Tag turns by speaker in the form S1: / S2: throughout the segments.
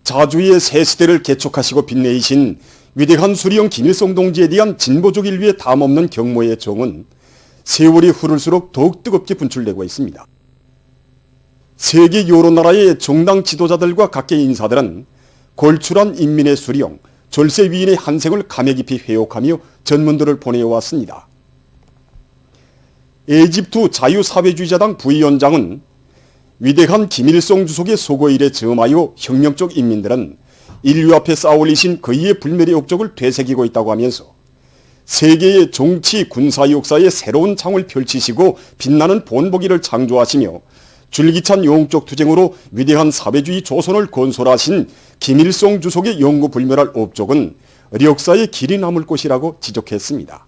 S1: 자주의 새 시대를 개척하시고 빛내이신 위대한 수령 김일성 동지에 대한 진보적 인류의 담없는 경모의 정은 세월이 흐를수록 더욱 뜨겁게 분출되고 있습니다. 세계 여러 나라의 정당 지도자들과 각계 인사들은 골출한 인민의 수령, 절세 위인의 한생을 감회 깊이 회옥하며 전문들을 보내왔습니다. 에집트 자유사회주의자당 부위원장은 위대한 김일성 주석의 소거 일에 점하여 혁명적 인민들은 인류 앞에 쌓아올리신 그이의 불멸의 업적을 되새기고 있다고 하면서 세계의 정치, 군사 역사의 새로운 창을 펼치시고 빛나는 본보기를 창조하시며 줄기찬 영웅적 투쟁으로 위대한 사회주의 조선을 건설하신 김일성 주석의 영구불멸할 업적은 역사의 길이 남을 것이라고 지적했습니다.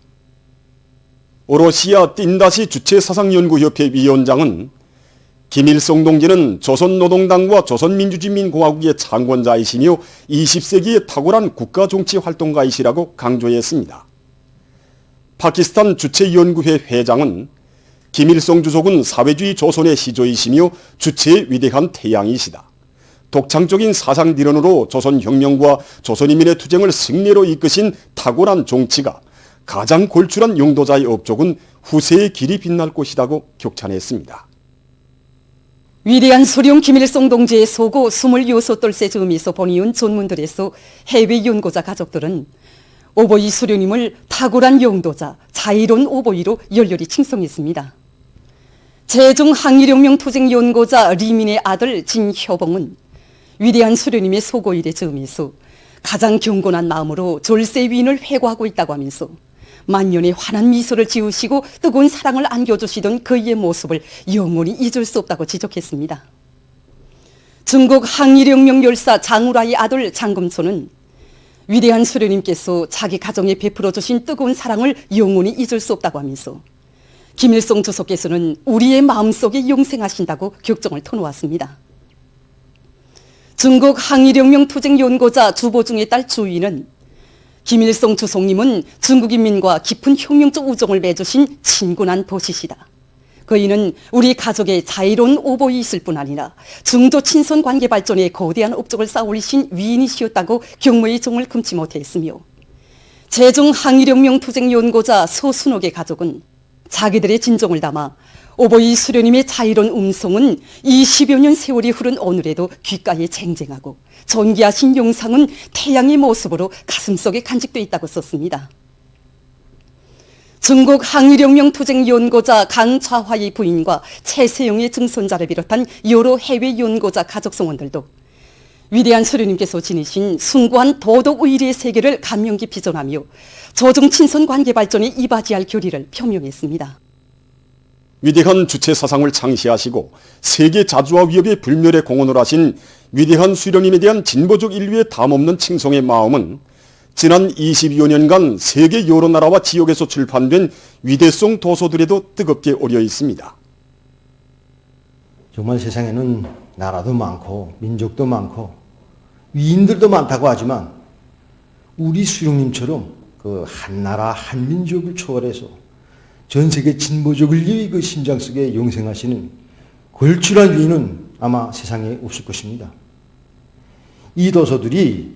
S1: 러시아 띵다시 주체사상연구협회 위원장은 김일성 동지는 조선노동당과 조선민주주의인민공화국의 창건자이시며 20세기의 탁월한 국가정치활동가이시라고 강조했습니다. 파키스탄 주체연구회 회장은 김일성 주석은 사회주의 조선의 시조이시며 주체의 위대한 태양이시다. 독창적인 사상 dil원으로 조선혁명과 조선인민의 투쟁을 승리로 이끄신 탁월한 정치가 가장 골출한 용도자의 업적은 후세의 길이 빛날 것이라고 격찬했습니다.
S2: 위대한 수령 김일성 동지의 소고 26돌째 즈음에서 보내온 전문들에서 해외 연고자 가족들은 오보이 수령님을 탁월한 용도자, 자유로운 오보이로 열렬히 칭송했습니다. 제중 항일혁명 투쟁 연고자 리민의 아들 진효봉은 위대한 수령님의 소고일의 즈음에서 가장 경건한 마음으로 절세 위인을 회고하고 있다고 하면서 만년의 환한 미소를 지으시고 뜨거운 사랑을 안겨주시던 그의 모습을 영원히 잊을 수 없다고 지적했습니다. 중국 항일혁명 열사 장우라의 아들 장금초는 위대한 수령님께서 자기 가정에 베풀어 주신 뜨거운 사랑을 영원히 잊을 수 없다고 하면서 김일성 주석께서는 우리의 마음속에 영생하신다고 격정을 터놓았습니다. 중국 항일혁명 투쟁 연고자 주보중의 딸 주위는 김일성 주석님은 중국인민과 깊은 혁명적 우정을 맺으신 친근한 도시시다. 그이는 우리 가족의 자유로운 오보이 있을 뿐 아니라 중조 친선 관계 발전에 거대한 업적을 쌓아올리신 위인이시었다고 경모의 정을 금치 못했으며 제중 항일혁명 투쟁 연고자 서순옥의 가족은 자기들의 진정을 담아 오보이 수령님의 자유로운 음성은 20여 년 세월이 흐른 오늘에도 귓가에 쟁쟁하고 존귀하신 영상은 태양의 모습으로 가슴속에 간직되어 있다고 썼습니다. 중국 항일혁명 투쟁 연고자 강좌화의 부인과 최세영의 증손자를 비롯한 여러 해외 연고자 가족 성원들도 위대한 수령님께서 지니신 숭고한 도덕 의리의 세계를 감명 깊이 전하며 조정 친선 관계 발전에 이바지할 결의를 표명했습니다.
S1: 위대한 주체 사상을 창시하시고 세계 자주와 위협의 불멸에 공헌을 하신 위대한 수령님에 대한 진보적 인류의 담없는 칭송의 마음은 지난 22여 년간 세계 여러 나라와 지역에서 출판된 위대성 도서들에도 뜨겁게 어려 있습니다.
S3: 정말 세상에는 나라도 많고 민족도 많고 위인들도 많다고 하지만 우리 수령님처럼 그 한 나라 한 민족을 초월해서 전 세계 진보적 인류의 그 심장 속에 영생하시는 걸출한 위인은 아마 세상에 없을 것입니다. 이 도서들이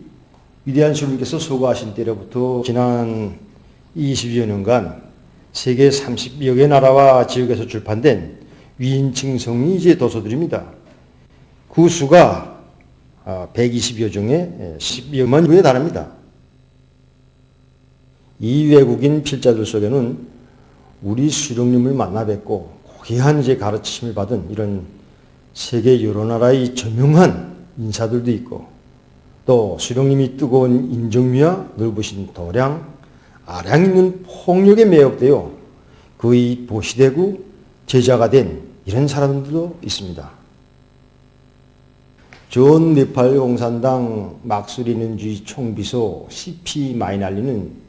S3: 위대한 수령님께서 소거하신 때로부터 지난 20여 년간 세계 30여 개 나라와 지역에서 출판된 위인 칭송이 이제 도서들입니다. 그 수가 120여 종에 10여만 부에 달합니다. 이 외국인 필자들 속에는 우리 수령님을 만나 뵙고 고귀한 이제 가르침을 받은 이런 세계 여러 나라의 저명한 인사들도 있고 또 수령님이 뜨거운 인정미와 넓으신 도량, 아량 있는 폭력에 매혹되어 그의 보시되고 제자가 된 이런 사람들도 있습니다. 존 네팔 공산당 막스리는주의 총비서 C.P. 마이날리는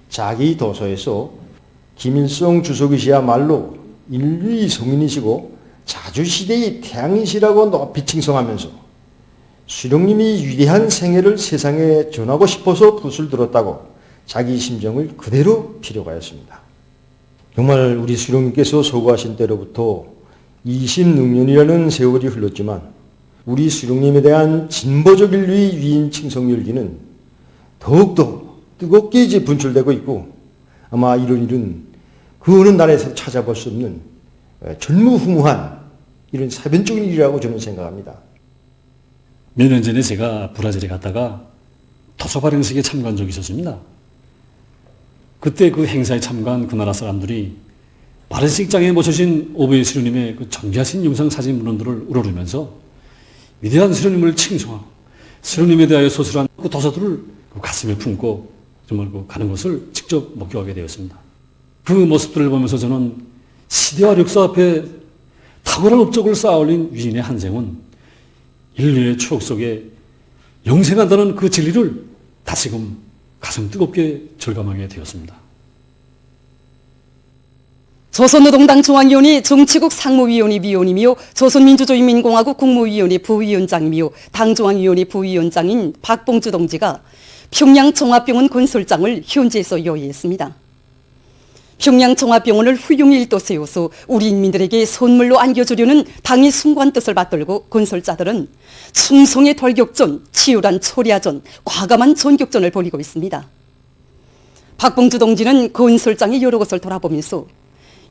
S3: 자기 도서에서 김일성 주석이시야말로 인류의 성인이시고 자주시대의 태양이시라고 높이 칭송하면서 수령님이 위대한 생애를 세상에 전하고 싶어서 붓을 들었다고 자기 심정을 그대로 피력하였습니다. 정말 우리 수령님께서 소거하신 때로부터 26년이라는 세월이 흘렀지만 우리 수령님에 대한 진보적 인류의 위인 칭송 열기는 더욱더 뜨겁게 이제 분출되고 있고 아마 이런 일은 그 어느 나라에서 찾아볼 수 없는 전무후무한 이런 사변적인 일이라고 저는 생각합니다.
S4: 몇 년 전에 제가 브라질에 갔다가 도서 발행식에 참가한 적이 있었습니다. 그때 그 행사에 참가한 그 나라 사람들이 발행식장에 모셔진 오베이 수령님의 그 정귀하신 영상 사진 문헌들을 우러르면서 위대한 수령님을 칭송하고 수령님에 대하여 소설한 그 도서들을 그 가슴에 품고 정말 그 가는 것을 직접 목격하게 되었습니다. 그 모습들을 보면서 저는 시대와 역사 앞에 탁월한 업적을 쌓아올린 위인의 한생은 인류의 추억 속에 영생한다는 그 진리를 다시금 가슴 뜨겁게 절감하게 되었습니다.
S2: 조선노동당 중앙위원회 정치국 상무위원회 위원이며 조선민주주의인민공화국 국무위원회 부위원장이며 당중앙위원회 부위원장인 박봉주 동지가 평양 종합병원 건설장을 현지에서 요해했습니다. 평양 종합병원을 훌륭히 일도 세워서 우리 인민들에게 선물로 안겨주려는 당의 숭고한 뜻을 받들고 건설자들은 충성의 돌격전, 치열한 초리아전, 과감한 전격전을 벌이고 있습니다. 박봉주 동지는 건설장의 여러 것을 돌아보면서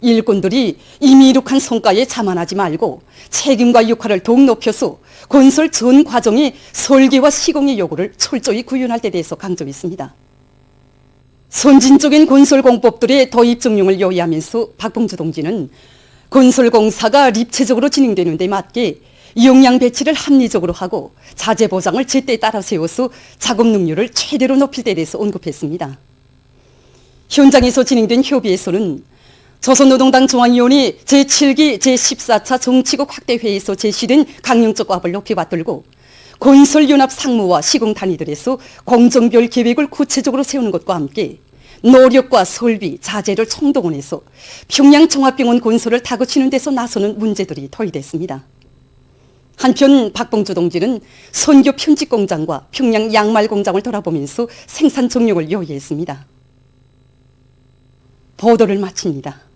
S2: 일꾼들이 이미 이룩한 성과에 자만하지 말고 책임과 역할을 더욱 높여서 건설 전 과정의 설계와 시공의 요구를 철저히 구현할 데 대해서 강조했습니다. 선진적인 건설 공법들의 도입 증용을 요구하면서 박봉주 동지는 건설공사가 입체적으로 진행되는 데 맞게 역량 배치를 합리적으로 하고 자재 보장을 제때 따라 세워서 작업 능률을 최대로 높일 데 대해서 언급했습니다. 현장에서 진행된 협의에서는 조선노동당 중앙위원회 제7기 제14차 정치국 확대회에서 제시된 강령적 과업을 높이 받들고 건설연합 상무와 시공단위들에서 공정별 계획을 구체적으로 세우는 것과 함께 노력과 설비, 자재를 총동원해서 평양 종합병원 건설을 다그치는 데서 나서는 문제들이 토의됐습니다. 한편 박봉주 동지는 선교 편집 공장과 평양 양말 공장을 돌아보면서 생산 정력을 요구했습니다. 보도를 마칩니다.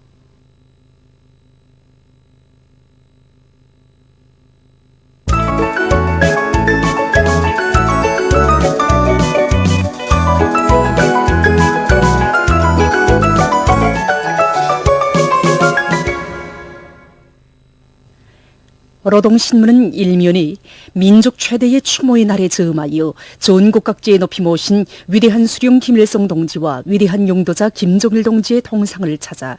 S5: 노동신문은 일면이 민족 최대의 추모의 날에 즈음하여 전국 각지에 높이 모신 위대한 수령 김일성 동지와 위대한 용도자 김종일 동지의 동상을 찾아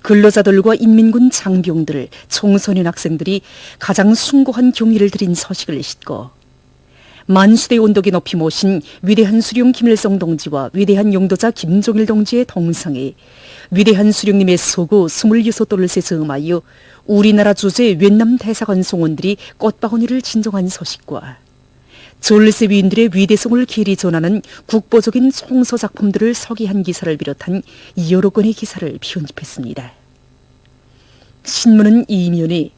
S5: 근로자들과 인민군 장병들, 청소년 학생들이 가장 숭고한 경의를 드린 서식을 싣고 만수대 온덕에 높이 모신 위대한 수령 김일성 동지와 위대한 용도자 김종일 동지의 동상에 위대한 수령님의 소고 26돌을 세 즈음하여 우리나라 주재 웬남 대사관 송원들이 꽃바구니를 진정한 서식과 졸세 위인들의 위대성을 길이 전하는 국보적인 총서 작품들을 서기한 기사를 비롯한 여러 건의 기사를 편집했습니다. 신문은 이면에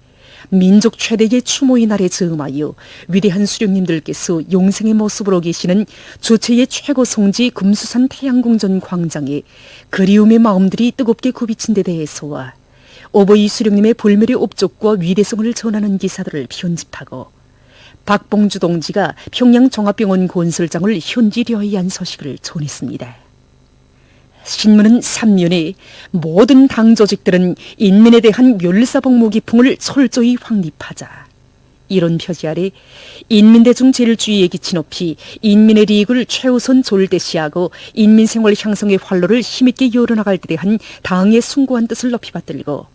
S5: 민족 최대의 추모의 날에 즈음하여 위대한 수령님들께서 용생의 모습으로 계시는 조체의 최고 성지 금수산 태양궁전 광장에 그리움의 마음들이 뜨겁게 굽이친 데 대해서와 오버이 수령님의 불멸의 업적과 위대성을 전하는 기사들을 편집하고 박봉주 동지가 평양 종합병원 건설장을 현지 려의한 서식을 전했습니다. 신문은 3면에 모든 당 조직들은 인민에 대한 멸사복무 기풍을 철저히 확립하자. 이런 표지 아래 인민대중 제일주의에 기치 높이 인민의利益을 최우선 졸대시하고 인민생활 향상의 활로를 힘있게 열어나갈 데 대한 당의 숭고한 뜻을 높이 받들고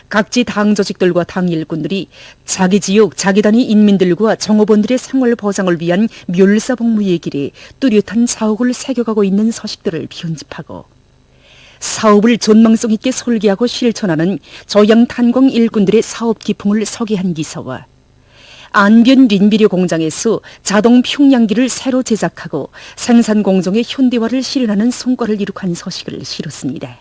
S5: 각지 당 조직들과 당 일꾼들이 자기 지역, 자기 단위 인민들과 정업원들의 생활 보장을 위한 멸사복무의 길에 뚜렷한 자옥을 새겨가고 있는 서식들을 편집하고 사업을 전망성 있게 설계하고 실천하는 조양 탄광 일꾼들의 사업 기풍을 서기한 기사와 안변 린비료 공장에서 자동 평양기를 새로 제작하고 생산 공정의 현대화를 실현하는 성과를 이룩한 서식을 실었습니다.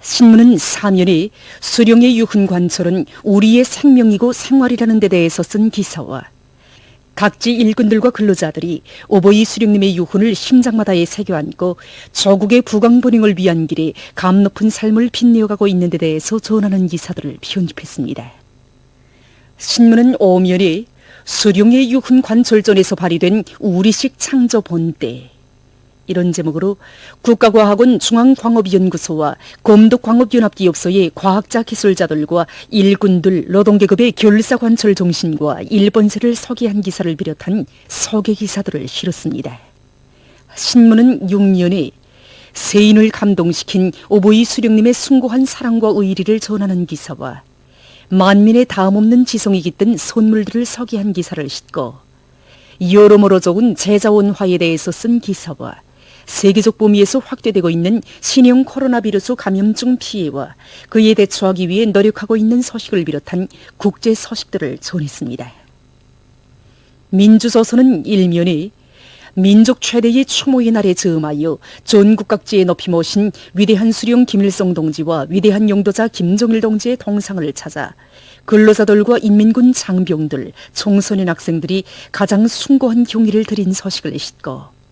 S5: 신문은 사면에 수령의 유훈관철은 우리의 생명이고 생활이라는 데 대해서 쓴 기사와 각지 일꾼들과 근로자들이 오버이 수령님의 유훈을 심장마다에 새겨안고 조국의 부강본행을 위한 길에 감 높은 삶을 빛내어가고 있는 데 대해서 전하는 기사들을 편집했습니다. 신문은 오면에 수룡의 유훈 관철전에서 발휘된 우리식 창조 본때. 이런 제목으로 국가과학원 중앙광업연구소와 검독광업연합기업소의 과학자 기술자들과 일꾼들 노동계급의 결사관철정신과 일본세를 서기한 기사를 비롯한 소개기사들을 실었습니다. 신문은 6년에 세인을 감동시킨 오보이 수령님의 숭고한 사랑과 의리를 전하는 기사와 만민의 다음없는 지성이 깃든 손물들을 서기한 기사를 싣고 여러모로 적은 제자원화에 대해서 쓴 기사와 세계적 범위에서 확대되고 있는 신형 코로나 비루스 감염증 피해와 그에 대처하기 위해 노력하고 있는 소식을 비롯한 국제 소식들을 전했습니다. 민주조선은 일면에 민족 최대의 추모의 날에 즈음하여 전국 각지에 높이 모신 위대한 수령 김일성 동지와 위대한 용도자 김정일 동지의 동상을 찾아 근로자들과 인민군 장병들, 청소년 학생들이 가장 숭고한 경의를 드린 소식을 싣고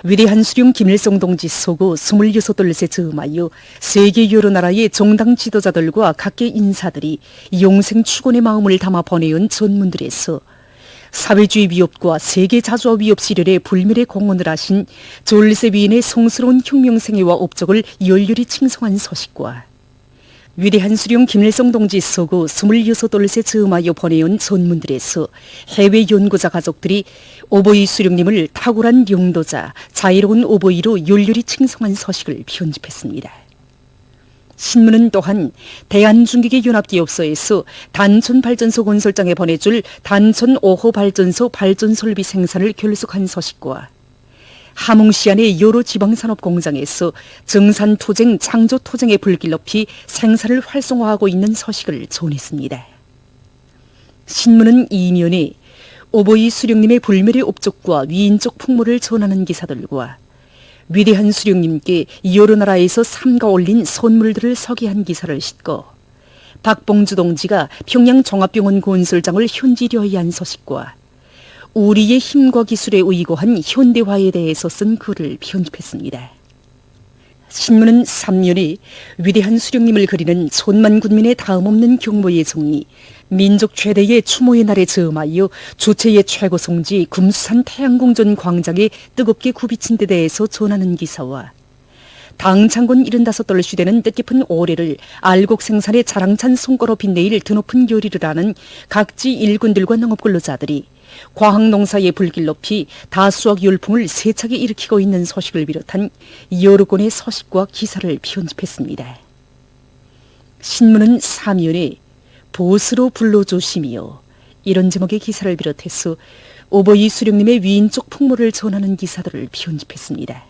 S5: 위대한 수령 김일성 동지 소고 26돌째 즈음하여 세계 여러 나라의 정당 지도자들과 각계 인사들이 영생 축원의 마음을 담아 보내온 전문들에서 사회주의 위협과 세계 자주화 위협 시련에 불멸의 공헌을 하신 졸세 위인의 성스러운 혁명생애와 업적을 열렬히 칭송한 소식과 위대한 수령 김일성 동지 서구 26돌째 즈음하여 보내온 전문들에서 해외 연구자 가족들이 오보이 수령님을 탁월한 용도자, 자유로운 오보이로 열렬히 칭송한 소식을 편집했습니다. 신문은 또한 대한중기계 연합기업소에서 단천발전소 건설장에 보내줄 단천 5호 발전소 발전설비 생산을 결속한 소식과 함흥시안의 여러 지방산업 공장에서 정산토쟁, 창조토쟁의 불길 높이 생산을 활성화하고 있는 소식을 전했습니다. 신문은 이면에 오보이 수령님의 불멸의 업적과 위인적 풍모를 전하는 기사들과 위대한 수령님께 여러 나라에서 삼가 올린 선물들을 서기한 기사를 싣고 박봉주 동지가 평양 종합병원 건설장을 현지려야 한 소식과 우리의 힘과 기술에 의거한 현대화에 대해서 쓴 글을 편집했습니다. 신문은 3년에 위대한 수령님을 그리는 천만 군민의 다음없는 경모의 정리, 민족 최대의 추모의 날에 즈음하여 주체의 최고 성지 금수산 태양궁전 광장에 뜨겁게 굽이친 데 대해서 전하는 기사와 당창군 75돌 시대는 뜻깊은 올해를 알곡 생산의 자랑찬 성과로 빛내일 드높은 요리를 하는 각지 일군들과 농업근로자들이 과학농사의 불길 높이 다수학 열풍을 세차게 일으키고 있는 소식을 비롯한 여러 건의 소식과 기사를 편집했습니다. 신문은 사면에 보스로 불러주시며 이런 제목의 기사를 비롯해서 오보이 수령님의 위인적 풍모를 전하는 기사들을 편집했습니다.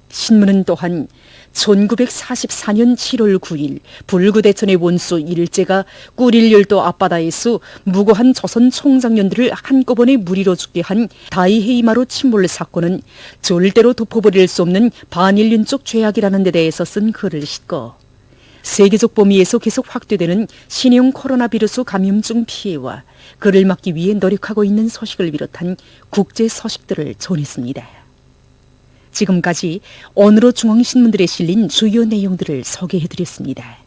S5: 신문은 또한 1944년 7월 9일 불구대천의 원수 일제가 꿀일열도 앞바다에서 무고한 조선 총장년들을 한꺼번에 무리로 죽게 한 다이헤이마루 침몰 사건은 절대로 덮어버릴 수 없는 반인륜적 죄악이라는 데 대해서 쓴 글을 싣고 세계적 범위에서 계속 확대되는 신형 코로나 비루스 감염증 피해와 그를 막기 위해 노력하고 있는 소식을 비롯한 국제 소식들을 전했습니다. 지금까지 오늘의 중앙신문들에 실린 주요 내용들을 소개해드렸습니다.